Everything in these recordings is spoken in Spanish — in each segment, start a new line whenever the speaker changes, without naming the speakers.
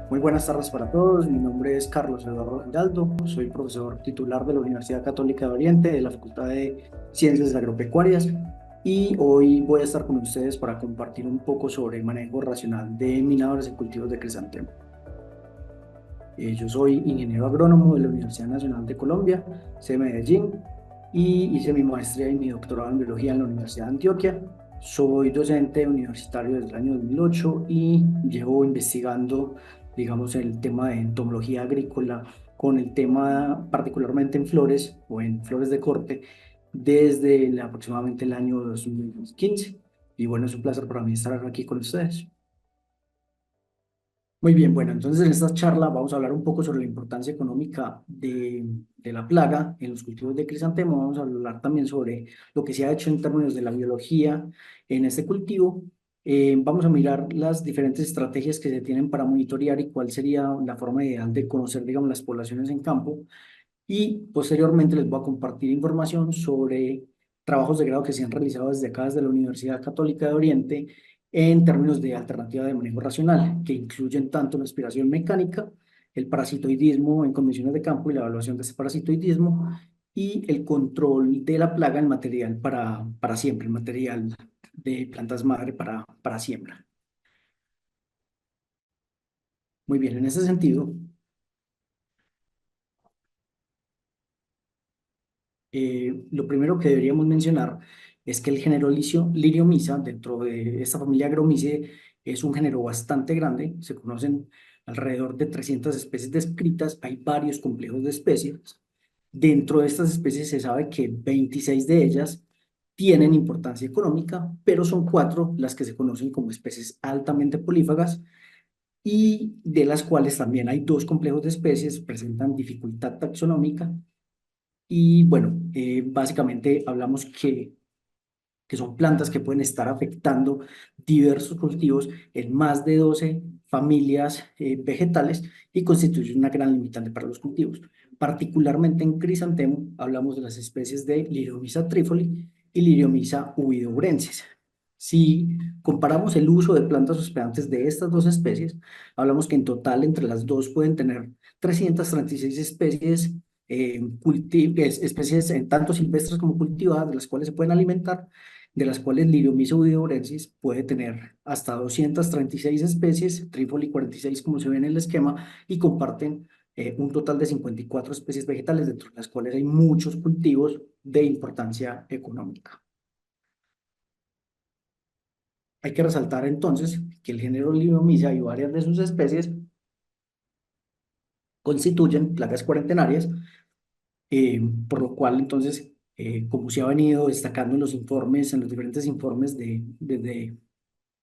Muy buenas tardes para todos. Mi nombre es Carlos Eduardo Giraldo. Soy profesor titular de la Universidad Católica de Oriente de la Facultad de Ciencias Agropecuarias y hoy voy a estar con ustedes para compartir un poco sobre el manejo racional de minadores y cultivos de crisantemo. Yo soy ingeniero agrónomo de la Universidad Nacional de Colombia, sede Medellín, y hice mi maestría y mi doctorado en biología en la Universidad de Antioquia. Soy docente universitario desde el año 2008 y llevo investigando, digamos, el tema de entomología agrícola con el tema particularmente en flores o en flores de corte desde aproximadamente el año 2015. Y bueno, es un placer para mí estar aquí con ustedes. Muy bien, bueno, entonces en esta charla vamos a hablar un poco sobre la importancia económica de la plaga en los cultivos de crisantemo. Vamos a hablar también sobre lo que se ha hecho en términos de la biología en este cultivo. Vamos a mirar las diferentes estrategias que se tienen para monitorear y cuál sería la forma ideal de conocer, digamos, las poblaciones en campo. Y posteriormente les voy a compartir información sobre trabajos de grado que se han realizado desde acá, desde la Universidad Católica de Oriente, en términos de alternativa de manejo racional, que incluyen tanto la aspiración mecánica, el parasitoidismo en condiciones de campo y la evaluación de ese parasitoidismo, y el control de la plaga en material para siempre, el material de plantas madre para siembra. Muy bien, en ese sentido, lo primero que deberíamos mencionar es que el género Liriomyza, dentro de esta familia Agromycidae, es un género bastante grande. Se conocen alrededor de 300 especies descritas. Hay varios complejos de especies. Dentro de estas especies se sabe que 26 de ellas tienen importancia económica, pero son 4 las que se conocen como especies altamente polífagas y de las cuales también hay 2 complejos de especies que presentan dificultad taxonómica y bueno, básicamente hablamos que son plantas que pueden estar afectando diversos cultivos en más de 12 familias vegetales y constituyen una gran limitante para los cultivos. Particularmente en crisantemo hablamos de las especies de Liriomyza trifoli y Liriomyza huidobrensis. Si comparamos el uso de plantas hospedantes de estas dos especies, hablamos que en total entre las dos pueden tener 336 especies, especies en tanto silvestres como cultivadas, de las cuales se pueden alimentar, de las cuales Liriomyza odorensis puede tener hasta 236 especies, Trifoli 46 como se ve en el esquema, y comparten un total de 54 especies vegetales, dentro de las cuales hay muchos cultivos de importancia económica. Hay que resaltar entonces que el género Liriomyza y varias de sus especies constituyen plagas cuarentenarias, por lo cual entonces, como se ha venido destacando en los informes, en los diferentes informes de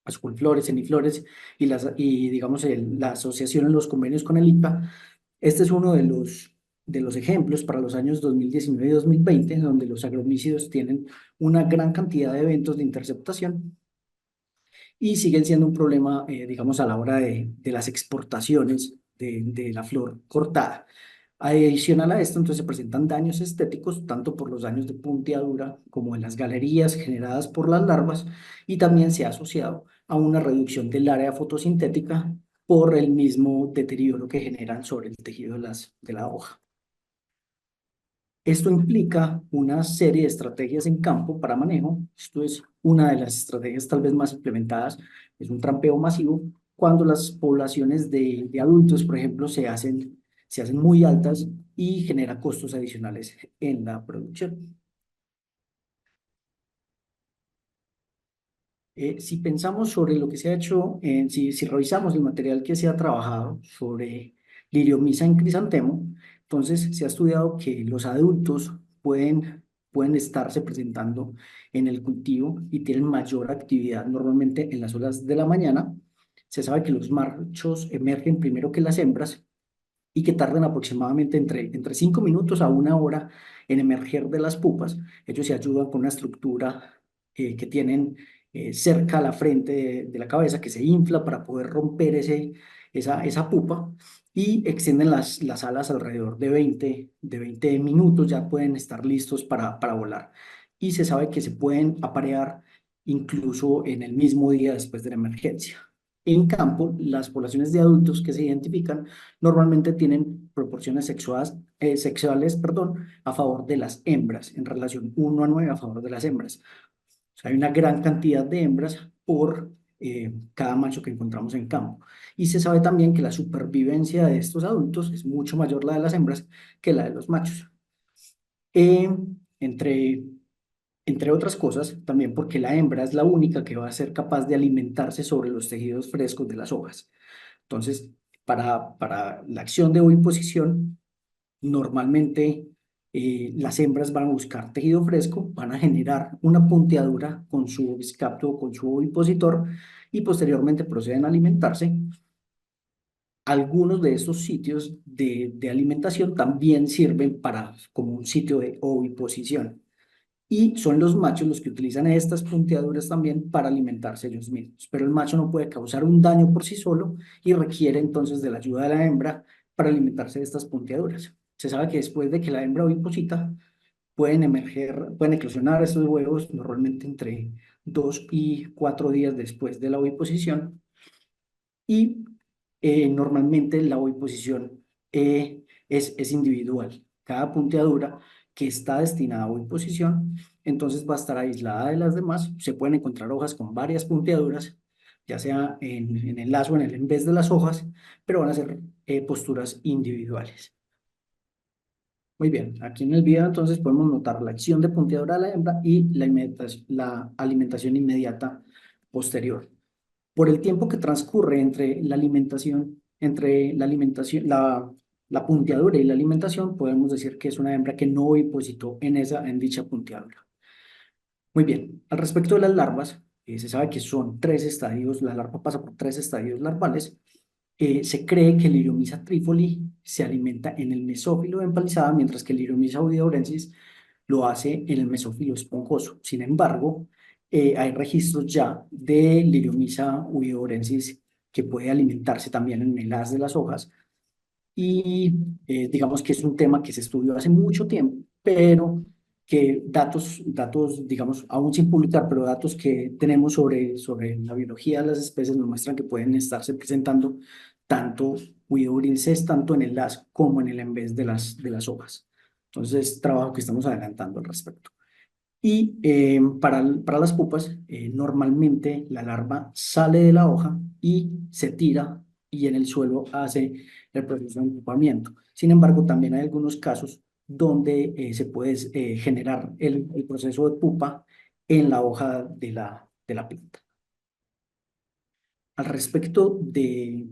Azculflores, Semiflores y digamos la asociación en los convenios con el IPA. Este es uno de los ejemplos para los años 2019 y 2020, en donde los agromícidos tienen una gran cantidad de eventos de interceptación y siguen siendo un problema, digamos, a la hora de las exportaciones de la flor cortada. Adicional a esto, entonces se presentan daños estéticos, tanto por los daños de punteadura como en las galerías generadas por las larvas, y también se ha asociado a una reducción del área fotosintética por el mismo deterioro que generan sobre el tejido de la hoja. Esto implica una serie de estrategias en campo para manejo. Esto es una de las estrategias tal vez más implementadas. Es un trampeo masivo cuando las poblaciones de adultos, por ejemplo, se hacen muy altas y genera costos adicionales en la producción. Si pensamos sobre lo que se ha hecho, si revisamos el material que se ha trabajado sobre liriomisa en crisantemo, entonces se ha estudiado que los adultos pueden estarse presentando en el cultivo y tienen mayor actividad normalmente en las horas de la mañana. Se sabe que los machos emergen primero que las hembras y que tardan aproximadamente entre 5 minutos a 1 hora en emerger de las pupas. Ellos se ayudan con una estructura que tienen cerca a la frente de la cabeza que se infla para poder romper esa pupa y extienden las alas alrededor de 20 minutos, ya pueden estar listos para volar. Y se sabe que se pueden aparear incluso en el mismo día después de la emergencia. En campo, las poblaciones de adultos que se identifican normalmente tienen proporciones sexuales, perdón, a favor de las hembras, en relación 1 a 9 a favor de las hembras. O sea, hay una gran cantidad de hembras por cada macho que encontramos en campo. Y se sabe también que la supervivencia de estos adultos es mucho mayor la de las hembras que la de los machos. Eh, entre, entre otras cosas, también porque la hembra es la única que va a ser capaz de alimentarse sobre los tejidos frescos de las hojas. Entonces, para la acción de oviposición, normalmente las hembras van a buscar tejido fresco, van a generar una punteadura con su oviscapto o con su ovipositor y posteriormente proceden a alimentarse. Algunos de estos sitios de alimentación también sirven como un sitio de oviposición. Y son los machos los que utilizan estas punteaduras también para alimentarse ellos mismos. Pero el macho no puede causar un daño por sí solo y requiere entonces de la ayuda de la hembra para alimentarse de estas punteaduras. Se sabe que después de que la hembra oviposita pueden eclosionar estos huevos normalmente entre 2 y 4 días después de la oviposición y normalmente la oviposición es individual. Cada punteadura que está destinada a oviposición, entonces va a estar aislada de las demás. Se pueden encontrar hojas con varias punteaduras, ya sea en el lazo, en vez de las hojas, pero van a ser posturas individuales. Muy bien, aquí en el video entonces podemos notar la acción de punteadura de la hembra y la alimentación inmediata posterior. Por el tiempo que transcurre la punteadura y la alimentación, podemos decir que es una hembra que no ovipositó en dicha punteadura. Muy bien, al respecto de las larvas, se sabe que son 3 estadios, la larva pasa por 3 estadios larvales. Se cree que el Liriomyza trifoli se alimenta en el mesófilo empalizada, mientras que el Liriomyza ovidorensis lo hace en el mesófilo esponjoso. Sin embargo, hay registros ya de Liriomyza ovidorensis que puede alimentarse también en el haz de las hojas y digamos que es un tema que se estudió hace mucho tiempo, pero que datos, digamos, aún sin publicar, pero datos que tenemos sobre la biología de las especies nos muestran que pueden estarse presentando tanto Widowrenses, tanto en el haz como en el en vez de las hojas. Entonces, trabajo que estamos adelantando al respecto. Y para las pupas, normalmente la larva sale de la hoja y se tira y en el suelo hace el proceso de empupamiento. Sin embargo, también hay algunos casos donde se puede generar el proceso de pupa en la hoja de la planta. Al respecto de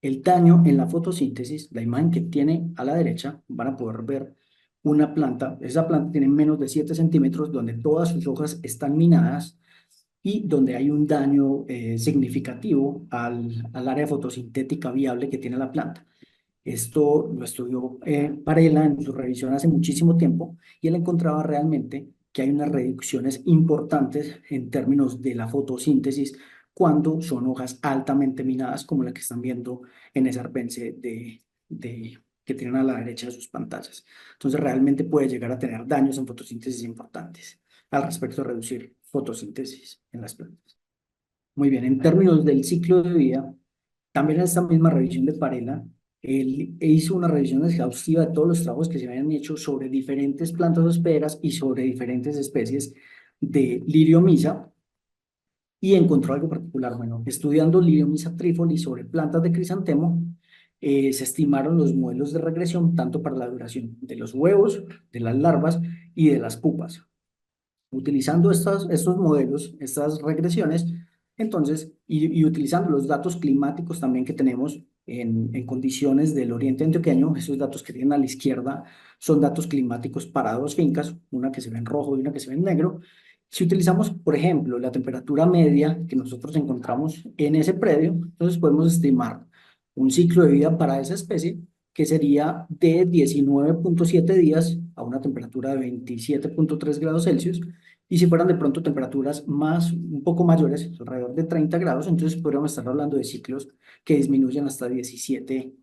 el daño en la fotosíntesis, la imagen que tiene a la derecha, van a poder ver una planta. Esa planta tiene menos de 7 centímetros, donde todas sus hojas están minadas y donde hay un daño significativo al área fotosintética viable que tiene la planta. Esto lo estudió Varela en su revisión hace muchísimo tiempo y él encontraba realmente que hay unas reducciones importantes en términos de la fotosíntesis cuando son hojas altamente minadas como la que están viendo en ese arbence que tienen a la derecha de sus pantallas. Entonces realmente puede llegar a tener daños en fotosíntesis importantes al respecto de reducir fotosíntesis en las plantas. Muy bien, en términos del ciclo de vida, también en esta misma revisión de Varela, él hizo una revisión exhaustiva de todos los trabajos que se habían hecho sobre diferentes plantas hospederas y sobre diferentes especies de Liriomyza y encontró algo particular. Bueno, estudiando Liriomyza trifoli sobre plantas de crisantemo, se estimaron los modelos de regresión tanto para la duración de los huevos, de las larvas y de las pupas. Utilizando estos modelos, estas regresiones, entonces, y utilizando los datos climáticos también que tenemos en condiciones del oriente antioqueño, esos datos que tienen a la izquierda son datos climáticos para dos fincas, una que se ve en rojo y una que se ve en negro. Si utilizamos, por ejemplo, la temperatura media que nosotros encontramos en ese predio, entonces podemos estimar un ciclo de vida para esa especie que sería de 19,7 días a una temperatura de 27,3 grados Celsius. Y si fueran de pronto temperaturas un poco mayores, alrededor de 30 grados, entonces podríamos estar hablando de ciclos que disminuyen hasta 17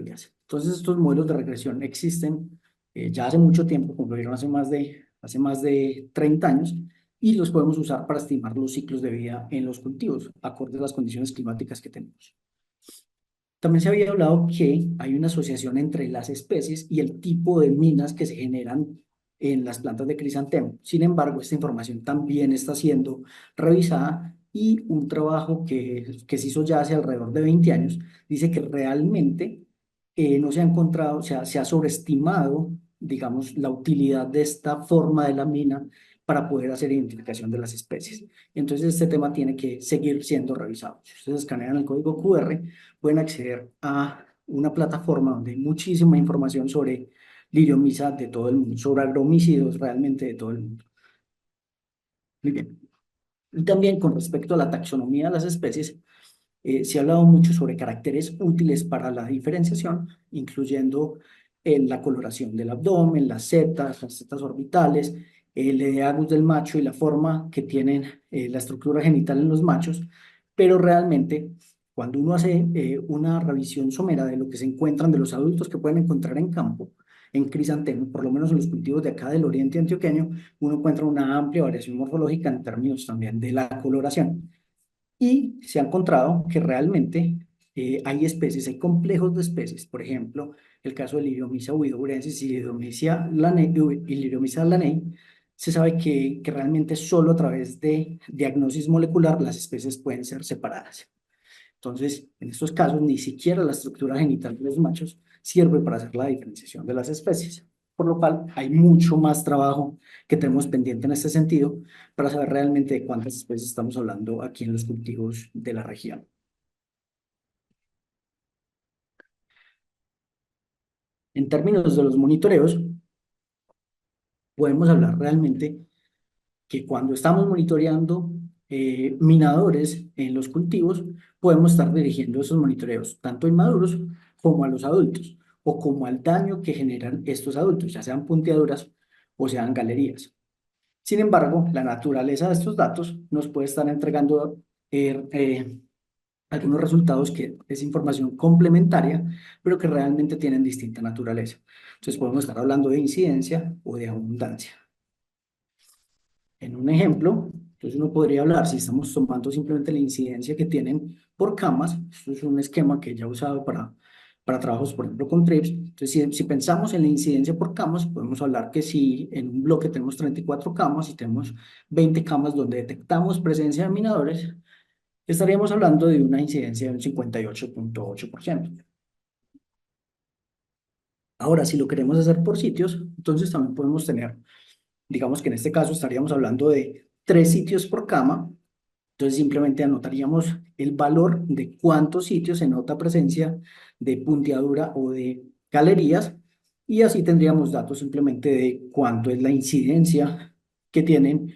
días. Entonces estos modelos de regresión existen ya hace mucho tiempo, concluyeron hace más de 30 años, y los podemos usar para estimar los ciclos de vida en los cultivos, acorde a las condiciones climáticas que tenemos. También se había hablado que hay una asociación entre las especies y el tipo de minas que se generan en las plantas de crisantemo. Sin embargo, esta información también está siendo revisada y un trabajo que se hizo ya hace alrededor de 20 años dice que realmente no se ha encontrado, o sea, se ha sobreestimado, digamos, la utilidad de esta forma de la mina para poder hacer identificación de las especies. Entonces, este tema tiene que seguir siendo revisado. Si ustedes escanean el código QR, pueden acceder a una plataforma donde hay muchísima información sobre liriomisa de todo el mundo, sobre agromícidos realmente de todo el mundo. Muy bien. Y también con respecto a la taxonomía de las especies, se ha hablado mucho sobre caracteres útiles para la diferenciación, incluyendo la coloración del abdomen, las setas orbitales, el edeagus del macho y la forma que tienen la estructura genital en los machos, pero realmente cuando uno hace una revisión somera de lo que se encuentran de los adultos que pueden encontrar en campo, en crisantemo, por lo menos en los cultivos de acá del oriente antioqueño, uno encuentra una amplia variación morfológica en términos también de la coloración. Y se ha encontrado que realmente hay especies, hay complejos de especies, por ejemplo, el caso de Liriomyza huidoburensis y Liriomyza lanei, se sabe que realmente solo a través de diagnosis molecular las especies pueden ser separadas. Entonces, en estos casos, ni siquiera la estructura genital de los machos sirve para hacer la diferenciación de las especies, por lo cual hay mucho más trabajo que tenemos pendiente en este sentido para saber realmente de cuántas especies estamos hablando aquí en los cultivos de la región. En términos de los monitoreos, podemos hablar realmente que cuando estamos monitoreando minadores en los cultivos, podemos estar dirigiendo esos monitoreos tanto a inmaduros como a los adultos, o como al daño que generan estos adultos, ya sean punteaduras o sean galerías. Sin embargo, la naturaleza de estos datos nos puede estar entregando algunos resultados que es información complementaria, pero que realmente tienen distinta naturaleza. Entonces podemos estar hablando de incidencia o de abundancia. En un ejemplo, entonces uno podría hablar, si estamos tomando simplemente la incidencia que tienen por camas, esto es un esquema que ya he usado para trabajos, por ejemplo, con TRIPS. Entonces, si pensamos en la incidencia por camas, podemos hablar que si en un bloque tenemos 34 camas y tenemos 20 camas donde detectamos presencia de minadores, estaríamos hablando de una incidencia del 58,8%. Ahora, si lo queremos hacer por sitios, entonces también podemos tener, digamos que en este caso estaríamos hablando de 3 sitios por cama. Entonces simplemente anotaríamos el valor de cuántos sitios se nota presencia de punteadura o de galerías y así tendríamos datos simplemente de cuánto es la incidencia que tienen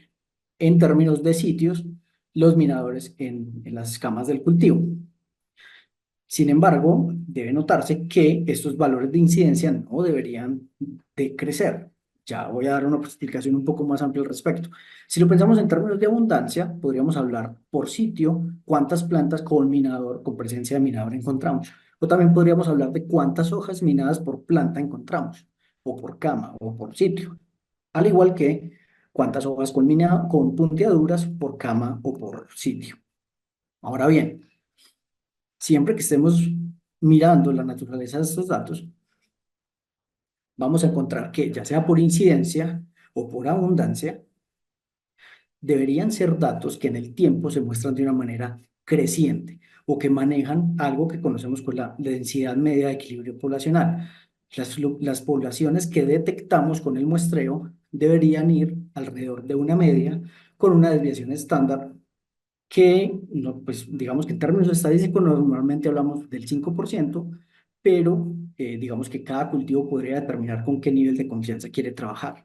en términos de sitios los minadores en las camas del cultivo. Sin embargo, debe notarse que estos valores de incidencia no deberían de crecer. Ya voy a dar una explicación un poco más amplia al respecto. Si lo pensamos en términos de abundancia, podríamos hablar por sitio cuántas plantas con minador, con presencia de minador encontramos. O también podríamos hablar de cuántas hojas minadas por planta encontramos, o por cama, o por sitio. Al igual que cuántas hojas con punteaduras por cama o por sitio. Ahora bien, siempre que estemos mirando la naturaleza de estos datos, vamos a encontrar que ya sea por incidencia o por abundancia, deberían ser datos que en el tiempo se muestran de una manera creciente o que manejan algo que conocemos como la densidad media de equilibrio poblacional. Las poblaciones que detectamos con el muestreo deberían ir alrededor de una media con una desviación estándar que, no, pues digamos que en términos estadísticos normalmente hablamos del 5%, pero digamos que cada cultivo podría determinar con qué nivel de confianza quiere trabajar.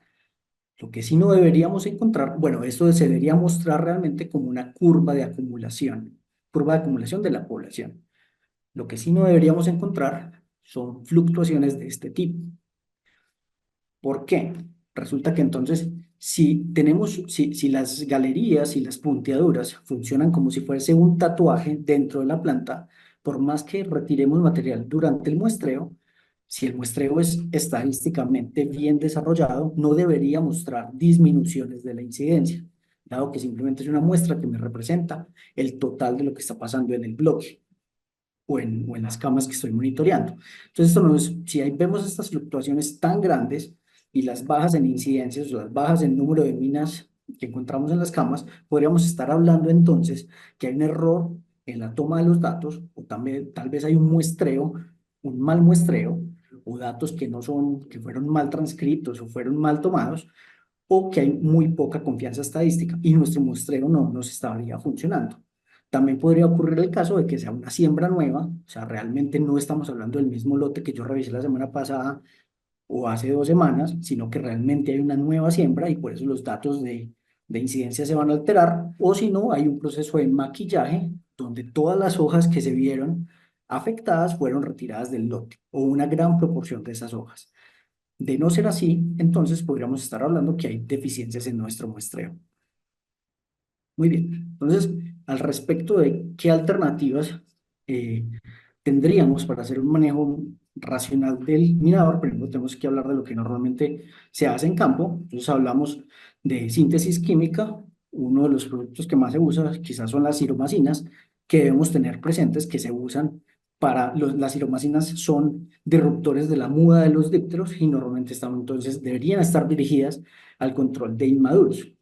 Lo que sí no deberíamos encontrar, bueno, esto se debería mostrar realmente como una curva de acumulación de la población. Lo que sí no deberíamos encontrar son fluctuaciones de este tipo. ¿Por qué? Resulta que entonces, si las galerías y las punteaduras funcionan como si fuese un tatuaje dentro de la planta, por más que retiremos material durante el muestreo, si el muestreo es estadísticamente bien desarrollado, no debería mostrar disminuciones de la incidencia. dado que simplemente es una muestra que me representa el total de lo que está pasando en el bloque o en las camas que estoy monitoreando. Entonces, si ahí vemos estas fluctuaciones tan grandes y las bajas en incidencias o las bajas en número de minas que encontramos en las camas, podríamos estar hablando entonces que hay un error en la toma de los datos o también tal vez hay un muestreo, un mal muestreo o datos que no son, que fueron mal transcritos o fueron mal tomados o que hay muy poca confianza estadística y nuestro muestreo no nos estaría funcionando. También podría ocurrir el caso de que sea una siembra nueva, o sea, realmente no estamos hablando del mismo lote que yo revisé la semana pasada o hace 2 semanas, sino que realmente hay una nueva siembra y por eso los datos de incidencia se van a alterar, o si no, hay un proceso de maquillaje donde todas las hojas que se vieron afectadas fueron retiradas del lote o una gran proporción de esas hojas. De no ser así, entonces podríamos estar hablando que hay deficiencias en nuestro muestreo. Muy bien, entonces, al respecto de qué alternativas eh, tendríamos para hacer un manejo racional del mirador, primero tenemos que hablar de lo que normalmente se hace en campo. Entonces hablamos de síntesis química. Uno de los productos que más se usa quizás son las ciromacinas, que debemos tener presentes que se usan las ciromacinas son disruptores de la muda de los dípteros y normalmente entonces deberían estar dirigidas al control de inmaduros.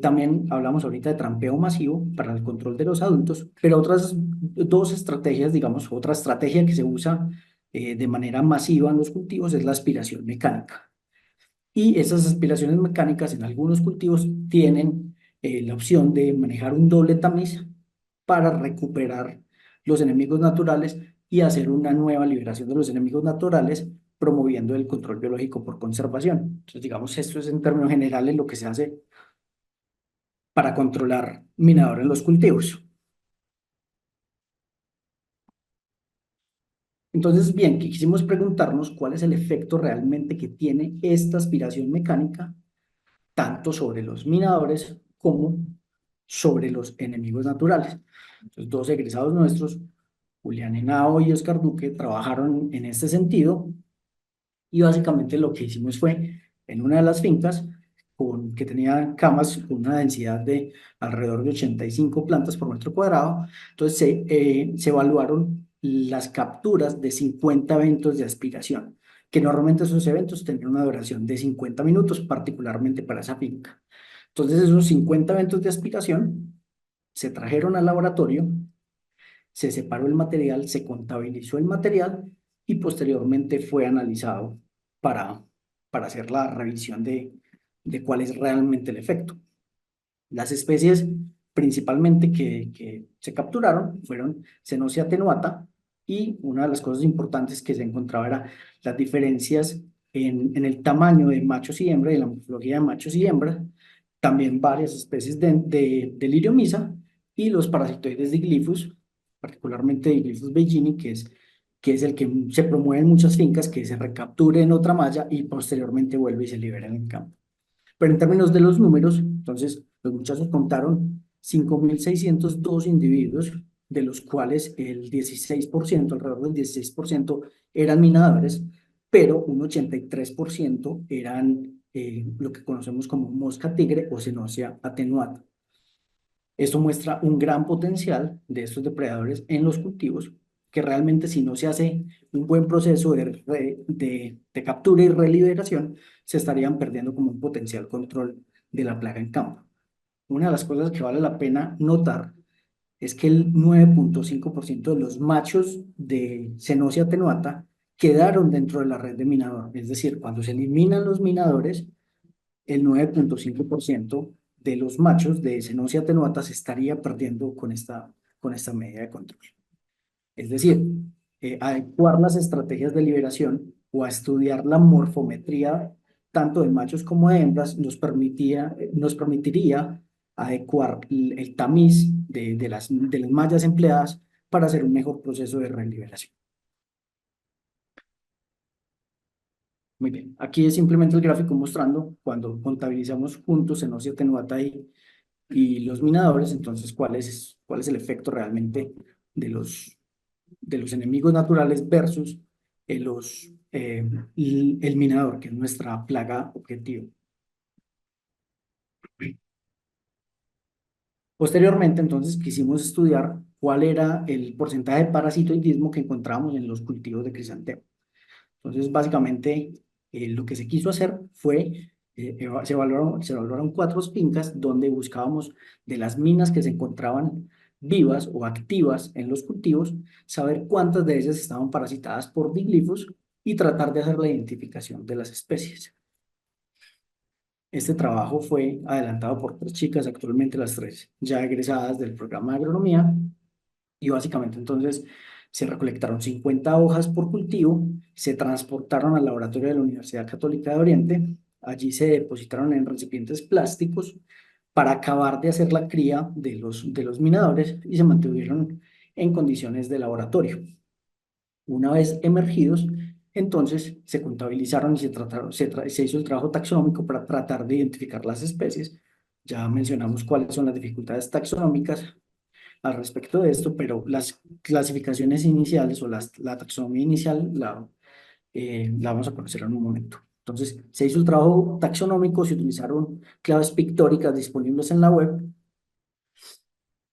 También hablamos ahorita de trampeo masivo para el control de los adultos, pero otras dos estrategias, digamos, otra estrategia que se usa de manera masiva en los cultivos es la aspiración mecánica. Y esas aspiraciones mecánicas en algunos cultivos tienen la opción de manejar un doble tamiz para recuperar los enemigos naturales y hacer una nueva liberación de los enemigos naturales, promoviendo el control biológico por conservación. Entonces, digamos, esto es en términos generales lo que se hace para controlar minadores en los cultivos. Entonces, bien, quisimos preguntarnos cuál es el efecto realmente que tiene esta aspiración mecánica, tanto sobre los minadores como sobre los enemigos naturales. Entonces, dos egresados nuestros, Julián Henao y Oscar Duque, trabajaron en este sentido y básicamente lo que hicimos fue, en una de las fincas, que tenía camas con una densidad de alrededor de 85 plantas por metro cuadrado, entonces se evaluaron las capturas de 50 eventos de aspiración, que normalmente esos eventos tenían una duración de 50 minutos, particularmente para esa finca. Entonces esos 50 eventos de aspiración se trajeron al laboratorio, se separó el material, se contabilizó el material y posteriormente fue analizado para, para hacer la revisión de cuál es realmente el efecto. Las especies principalmente que se capturaron fueron Cenosia attenuata y una de las cosas importantes que se encontraba era las diferencias en el tamaño de machos y hembras y en la morfología de machos y hembras, también varias especies de Liriomyza y los parasitoides de Glyphus, particularmente de Glyphus beijini, que es el que se promueve en muchas fincas, que se recapture en otra malla y posteriormente vuelve y se libera en el campo. Pero en términos de los números, entonces los muchachos contaron 5.602 individuos, de los cuales el 16%, alrededor del 16% eran minadores, pero un 83% eran lo que conocemos como mosca tigre o Cenosia attenuata. Esto muestra un gran potencial de estos depredadores en los cultivos, que realmente si no se hace un buen proceso de captura y reliberación, se estarían perdiendo como un potencial control de la plaga en campo. Una de las cosas que vale la pena notar es que el 9.5% de los machos de Cenosia attenuata quedaron dentro de la red de minador. Es decir, cuando se eliminan los minadores, el 9.5% de los machos de Cenosia attenuata se estaría perdiendo con esta medida de control. Es decir, adecuar las estrategias de liberación o a estudiar la morfometría tanto de machos como de hembras nos permitiría adecuar el tamiz de las mallas empleadas para hacer un mejor proceso de reliberación. Muy bien, aquí es simplemente el gráfico mostrando cuando contabilizamos juntos Cenosia attenuata y los minadores, entonces cuál es el efecto realmente de los enemigos naturales versus el minador, que es nuestra plaga objetivo. Posteriormente, entonces, quisimos estudiar cuál era el porcentaje de parasitoidismo que encontramos en los cultivos de crisantemo. Entonces, básicamente, lo que se quiso hacer fue, se evaluaron cuatro fincas donde buscábamos de las minas que se encontraban vivas o activas en los cultivos, saber cuántas de ellas estaban parasitadas por diglifos y tratar de hacer la identificación de las especies. Este trabajo fue adelantado por tres chicas, actualmente las tres ya egresadas del programa de agronomía, y básicamente entonces se recolectaron 50 hojas por cultivo, se transportaron al laboratorio de la Universidad Católica de Oriente, allí se depositaron en recipientes plásticos para acabar de hacer la cría de los minadores y se mantuvieron en condiciones de laboratorio. Una vez emergidos, entonces se contabilizaron y se hizo el trabajo taxonómico para tratar de identificar las especies. Ya mencionamos cuáles son las dificultades taxonómicas al respecto de esto, pero las clasificaciones iniciales o la taxonomía inicial la vamos a conocer en un momento. Entonces, se hizo el trabajo taxonómico, se utilizaron claves pictóricas disponibles en la web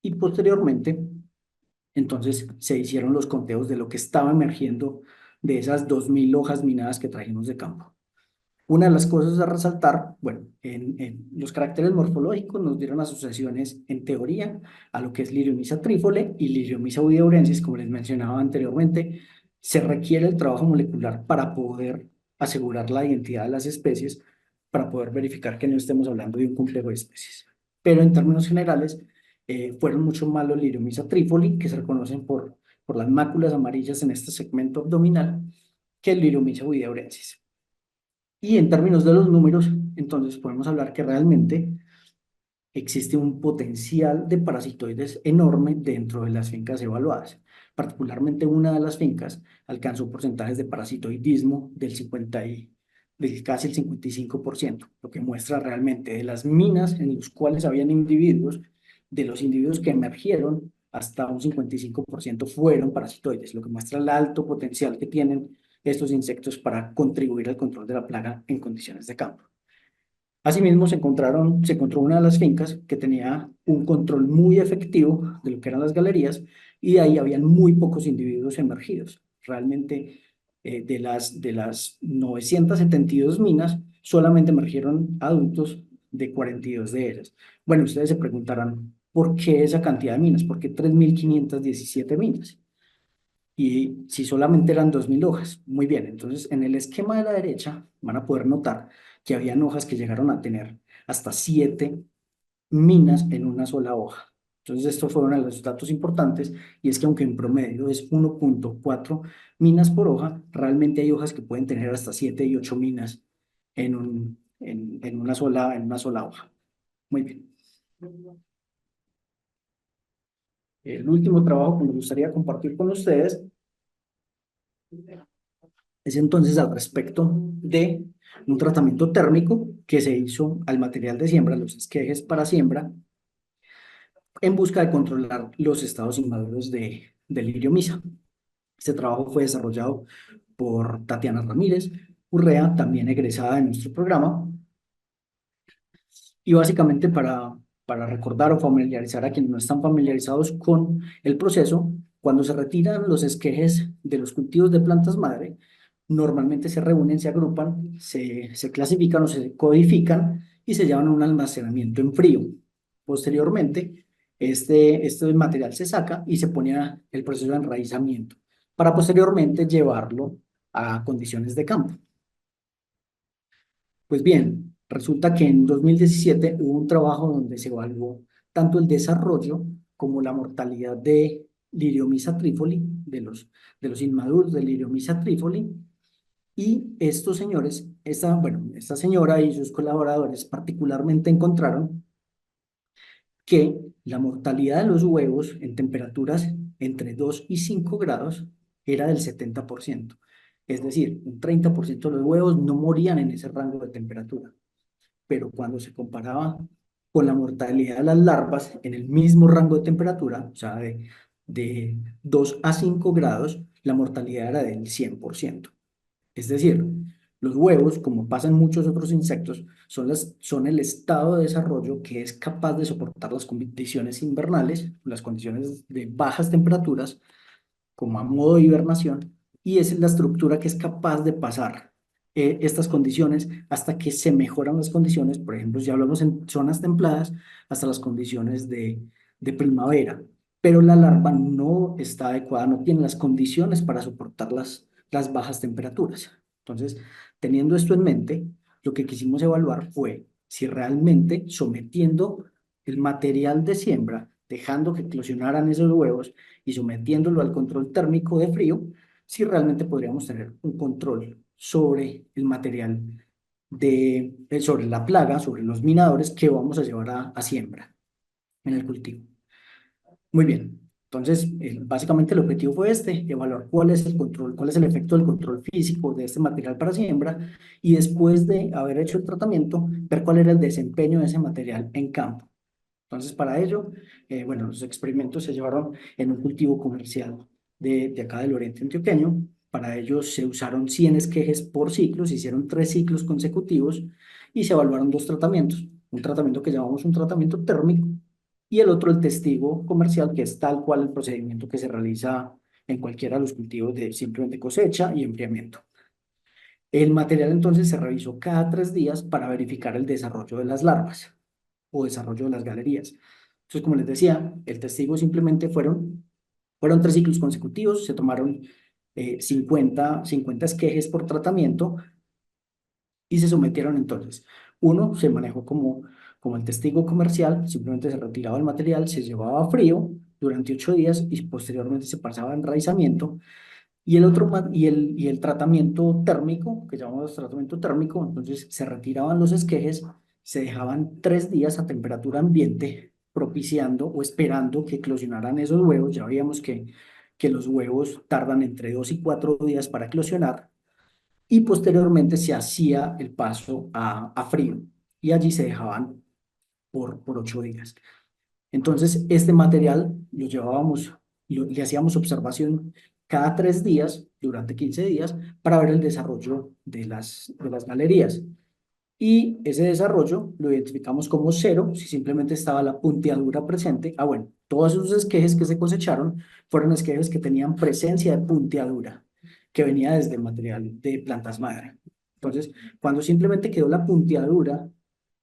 y posteriormente, entonces, se hicieron los conteos de lo que estaba emergiendo de esas 2.000 hojas minadas que trajimos de campo. Una de las cosas a resaltar, bueno, en los caracteres morfológicos nos dieron asociaciones en teoría a lo que es Liriomyza trifole y Liriomyza oviaurensis, como les mencionaba anteriormente. Se requiere el trabajo molecular para poder asegurar la identidad de las especies, para poder verificar que no estemos hablando de un complejo de especies. Pero en términos generales, fueron mucho más los Liriomyza trifoli, que se reconocen por las máculas amarillas en este segmento abdominal, que el Liriomyza oviaurensis. Y en términos de los números, entonces podemos hablar que realmente existe un potencial de parasitoides enorme dentro de las fincas evaluadas. Particularmente una de las fincas alcanzó porcentajes de parasitoidismo del casi el 55%, lo que muestra realmente de las minas en las cuales habían individuos, de los individuos que emergieron, hasta un 55% fueron parasitoides, lo que muestra el alto potencial que tienen estos insectos para contribuir al control de la plaga en condiciones de campo. Asimismo, se encontró una de las fincas que tenía un control muy efectivo de lo que eran las galerías y de ahí habían muy pocos individuos emergidos. Realmente, de las 972 minas, solamente emergieron adultos de 42 de ellas. Bueno, ustedes se preguntarán, ¿por qué esa cantidad de minas? ¿Por qué 3.517 minas? Y si solamente eran 2.000 hojas, muy bien. Entonces, en el esquema de la derecha van a poder notar que habían hojas que llegaron a tener hasta 7 minas en una sola hoja. Entonces, esto fue uno de los datos importantes y es que aunque en promedio es 1,4 minas por hoja, realmente hay hojas que pueden tener hasta 7 y 8 minas en una sola hoja. Muy bien. El último trabajo que me gustaría compartir con ustedes es entonces al respecto de un tratamiento térmico que se hizo al material de siembra, los esquejes para siembra, en busca de controlar los estados inmaduros de Liriomyza. Este trabajo fue desarrollado por Tatiana Ramírez Urrea, también egresada de nuestro programa, y básicamente para recordar o familiarizar a quienes no están familiarizados con el proceso, cuando se retiran los esquejes de los cultivos de plantas madre, normalmente se reúnen, se agrupan, se clasifican o se codifican y se llevan a un almacenamiento en frío. Posteriormente, este material se saca y se pone a el proceso de enraizamiento para posteriormente llevarlo a condiciones de campo. Pues bien, resulta que en 2017 hubo un trabajo donde se evaluó tanto el desarrollo como la mortalidad de Liriomyza trifoli, de los inmaduros de Liriomyza trifoli, y estos señores, esta señora y sus colaboradores particularmente encontraron que la mortalidad de los huevos en temperaturas entre 2 y 5 grados era del 70%. Es decir, un 30% de los huevos no morían en ese rango de temperatura, pero cuando se comparaba con la mortalidad de las larvas en el mismo rango de temperatura, o sea, de 2 a 5 grados, la mortalidad era del 100%. Es decir, Los huevos, como pasa en muchos otros insectos, son el estado de desarrollo que es capaz de soportar las condiciones invernales, las condiciones de bajas temperaturas, como a modo de hibernación, y es la estructura que es capaz de pasar estas condiciones hasta que se mejoran las condiciones, por ejemplo, si hablamos en zonas templadas, hasta las condiciones de primavera, pero la larva no está adecuada, no tiene las condiciones para soportar las bajas temperaturas. Entonces, teniendo esto en mente, lo que quisimos evaluar fue si realmente sometiendo el material de siembra, dejando que eclosionaran esos huevos, y sometiéndolo al control térmico de frío, si realmente podríamos tener un control sobre el material sobre la plaga, sobre los minadores que vamos a llevar a siembra en el cultivo. Muy bien. Entonces, básicamente el objetivo fue este, evaluar cuál es el control, cuál es el efecto del control físico de este material para siembra y después de haber hecho el tratamiento, ver cuál era el desempeño de ese material en campo. Entonces, para ello, bueno, los experimentos se llevaron en un cultivo comercial de acá del Oriente Antioqueño. Para ello se usaron 100 esquejes por ciclo, se hicieron 3 ciclos consecutivos y se evaluaron 2 tratamientos. Un tratamiento que llamamos un tratamiento térmico y el otro el testigo comercial, que es tal cual el procedimiento que se realiza en cualquiera de los cultivos de simplemente cosecha y enfriamiento. El material entonces se revisó cada 3 días para verificar el desarrollo de las larvas o desarrollo de las galerías. Entonces, como les decía, el testigo simplemente fueron 3 ciclos consecutivos, se tomaron 50 esquejes por tratamiento y se sometieron entonces. Uno se manejó como el testigo comercial, simplemente se retiraba el material, se llevaba a frío durante 8 días y posteriormente se pasaba a enraizamiento. Y el otro, y el tratamiento térmico, que llamamos tratamiento térmico, entonces se retiraban los esquejes, se dejaban 3 días a temperatura ambiente, propiciando o esperando que eclosionaran esos huevos. Ya veíamos que los huevos tardan entre 2 y 4 días para eclosionar, y posteriormente se hacía el paso a frío, y allí se dejaban por 8 días. Entonces, este material lo llevábamos, le hacíamos observación cada 3 días, durante 15 días, para ver el desarrollo de las galerías. Y ese desarrollo lo identificamos como cero si simplemente estaba la punteadura presente. Ah, bueno, todos esos esquejes que se cosecharon fueron esquejes que tenían presencia de punteadura, que venía desde el material de plantas madre. Entonces, cuando simplemente quedó la punteadura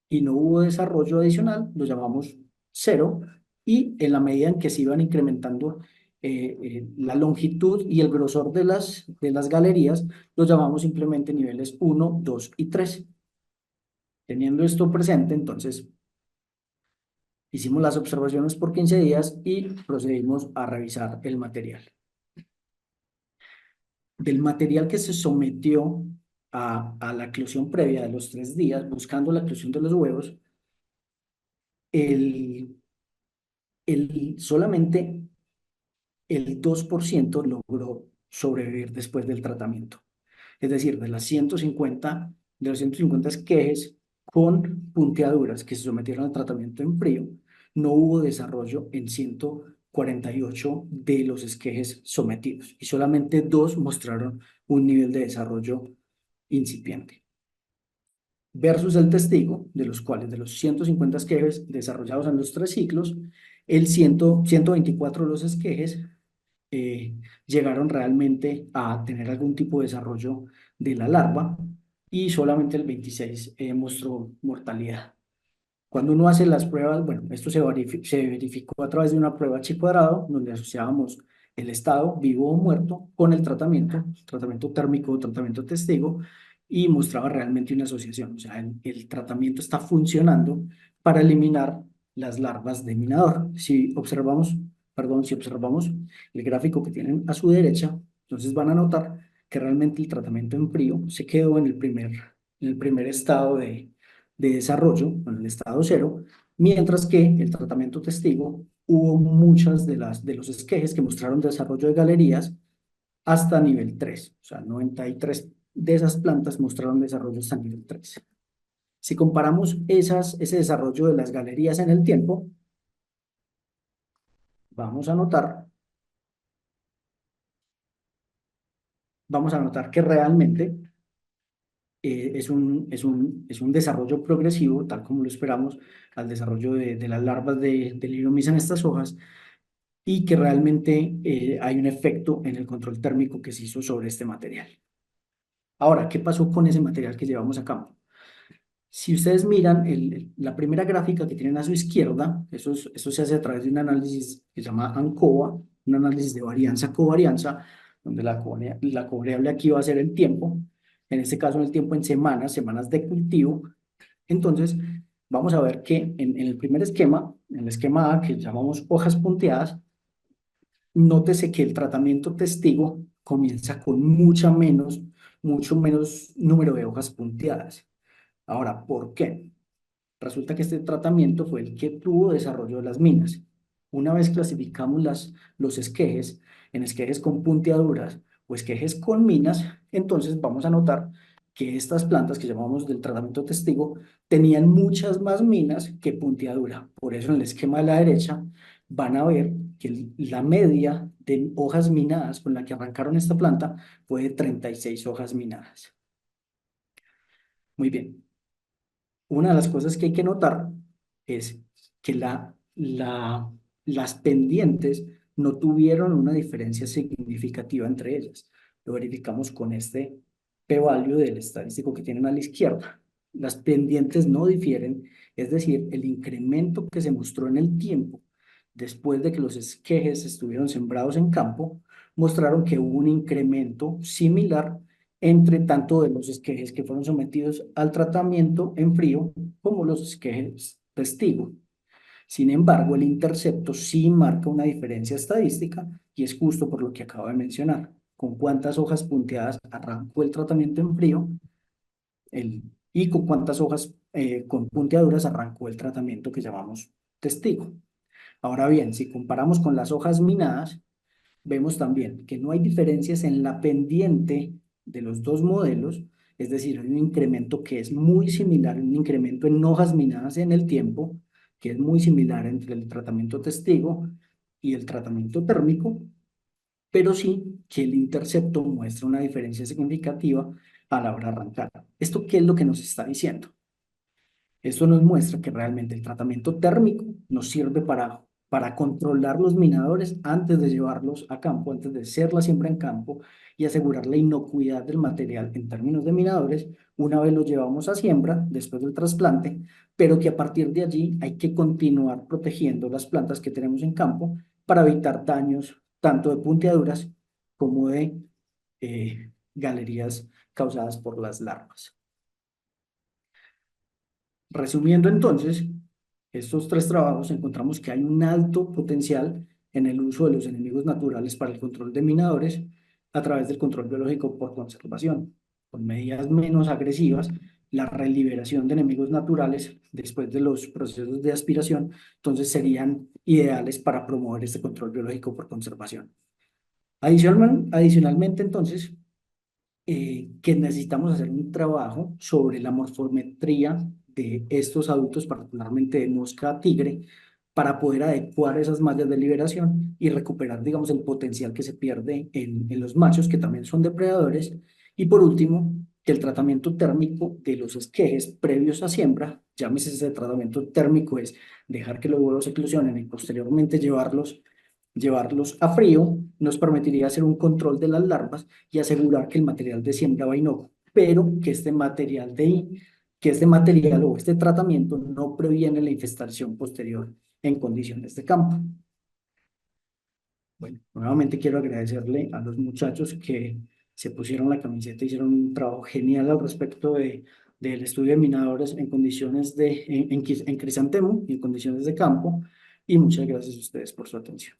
y no hubo desarrollo adicional, lo llamamos cero, y en la medida en que se iban incrementando la longitud y el grosor de las galerías, lo llamamos simplemente niveles uno, 2 y 3. Teniendo esto presente, entonces hicimos las observaciones por 15 días y procedimos a revisar el material. Del material que se sometió a la eclosión previa de los 3 días, buscando la eclosión de los huevos, el, solamente el 2% logró sobrevivir después del tratamiento. Es decir, de los 150 esquejes con punteaduras que se sometieron al tratamiento en frío, no hubo desarrollo en 148 de los esquejes sometidos y solamente 2 mostraron un nivel de desarrollo incipiente. Versus el testigo, de los cuales de los 150 esquejes desarrollados en los 3 ciclos, el 124 de los esquejes eh, llegaron realmente a tener algún tipo de desarrollo de la larva, y solamente el 26 mostró mortalidad. Cuando uno hace las pruebas, bueno, esto se verificó a través de una prueba chi cuadrado, donde asociábamos el estado vivo o muerto con el tratamiento térmico o tratamiento testigo, y mostraba realmente una asociación. O sea, el tratamiento está funcionando para eliminar las larvas de minador. Si observamos el gráfico que tienen a su derecha, entonces van a notar que realmente el tratamiento en frío se quedó en el primer estado de desarrollo, en el estado cero, mientras que el tratamiento testigo hubo muchas de los esquejes que mostraron desarrollo de galerías hasta nivel 3, o sea, 93 de esas plantas mostraron desarrollo hasta nivel 3. Si comparamos ese desarrollo de las galerías en el tiempo, vamos a notar, vamos a notar que realmente es un desarrollo progresivo, tal como lo esperamos, al desarrollo de las larvas de Liromisa en estas hojas, y que realmente hay un efecto en el control térmico que se hizo sobre este material. Ahora, ¿qué pasó con ese material que llevamos a campo? Si ustedes miran la primera gráfica que tienen a su izquierda, eso se hace a través de un análisis que se llama ANCOVA, un análisis de varianza-covarianza, donde la covariable aquí va a ser el tiempo, en este caso el tiempo en semanas, semanas de cultivo. Entonces, vamos a ver que en el primer esquema, en el esquema A, que llamamos hojas punteadas, nótese que el tratamiento testigo comienza con mucho menos número de hojas punteadas. Ahora, ¿por qué? Resulta que este tratamiento fue el que tuvo desarrollo de las minas. Una vez clasificamos los esquejes en esquejes con punteaduras o esquejes con minas, entonces vamos a notar que estas plantas que llamamos del tratamiento testigo tenían muchas más minas que punteadura. Por eso en el esquema de la derecha van a ver que la media de hojas minadas con la que arrancaron esta planta fue de 36 hojas minadas. Muy bien. Una de las cosas que hay que notar es que las pendientes no tuvieron una diferencia significativa entre ellas. Lo verificamos con este p-value del estadístico que tienen a la izquierda. Las pendientes no difieren, es decir, el incremento que se mostró en el tiempo después de que los esquejes estuvieron sembrados en campo, mostraron que hubo un incremento similar entre tanto de los esquejes que fueron sometidos al tratamiento en frío como los esquejes testigo. Sin embargo, el intercepto sí marca una diferencia estadística y es justo por lo que acabo de mencionar. Con cuántas hojas punteadas arrancó el tratamiento en frío y con cuántas hojas con punteaduras arrancó el tratamiento que llamamos testigo. Ahora bien, si comparamos con las hojas minadas, vemos también que no hay diferencias en la pendiente de los dos modelos, es decir, hay un incremento que es muy similar, un incremento en hojas minadas en el tiempo, que es muy similar entre el tratamiento testigo y el tratamiento térmico, pero sí que el intercepto muestra una diferencia significativa a la hora de arrancar. ¿Esto qué es lo que nos está diciendo? Esto nos muestra que realmente el tratamiento térmico nos sirve para controlar los minadores antes de llevarlos a campo, antes de hacer la siembra en campo y asegurar la inocuidad del material en términos de minadores una vez lo llevamos a siembra, después del trasplante, pero que a partir de allí hay que continuar protegiendo las plantas que tenemos en campo para evitar daños tanto de punteaduras como de galerías causadas por las larvas. Resumiendo entonces, estos tres trabajos encontramos que hay un alto potencial en el uso de los enemigos naturales para el control de minadores a través del control biológico por conservación, con medidas menos agresivas, la reliberación de enemigos naturales después de los procesos de aspiración, entonces serían ideales para promover este control biológico por conservación. Adicionalmente, entonces, que necesitamos hacer un trabajo sobre la morfometría de estos adultos, particularmente de mosca tigre, para poder adecuar esas mallas de liberación y recuperar, digamos, el potencial que se pierde en los machos, que también son depredadores. Y por último, que el tratamiento térmico de los esquejes previos a siembra, llámese ese tratamiento térmico, es dejar que los huevos eclosionen y posteriormente llevarlos a frío, nos permitiría hacer un control de las larvas y asegurar que el material de siembra va inocuo, pero que este material o este tratamiento no previene la infestación posterior en condiciones de campo. Bueno, nuevamente quiero agradecerle a los muchachos que se pusieron la camiseta y hicieron un trabajo genial al respecto del estudio de minadores en condiciones en crisantemo y en condiciones de campo, y muchas gracias a ustedes por su atención.